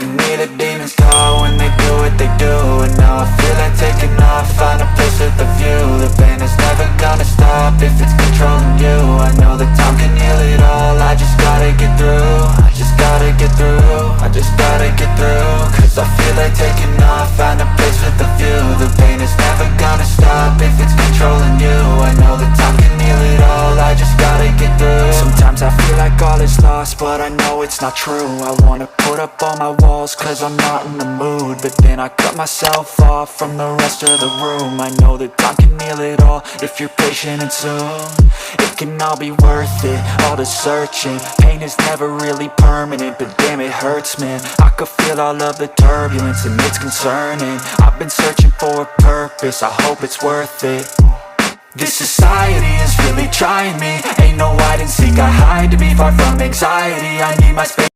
can hear the demons call when they do what they do. And now I feel like taking off, find a place with a view. The pain is never gonna stop if it's controlling you. I know that time can heal it all, I just gotta get through. I just gotta get through, I just gotta get through. Cause I feel like taking off, find a place with a view. The pain is never gonna stop if it's controlling you. I know that time can heal it all, I just gotta get through. Sometimes I feel like all is lost, but I know it's not true. I wanna put up all my walls cause I'm not in the mood, but then I cut myself off from the rest of the room. I know that time can heal it all if you're patient and soon. It can all be worth it, all the searching. Pain is never really permanent, but damn it hurts, man. I could feel all of the turbulence and it's concerning. I've been searching for a purpose, I hope it's worth it. This society is really trying me. Ain't no hide and seek, I hide to be far from anxiety. I need my space.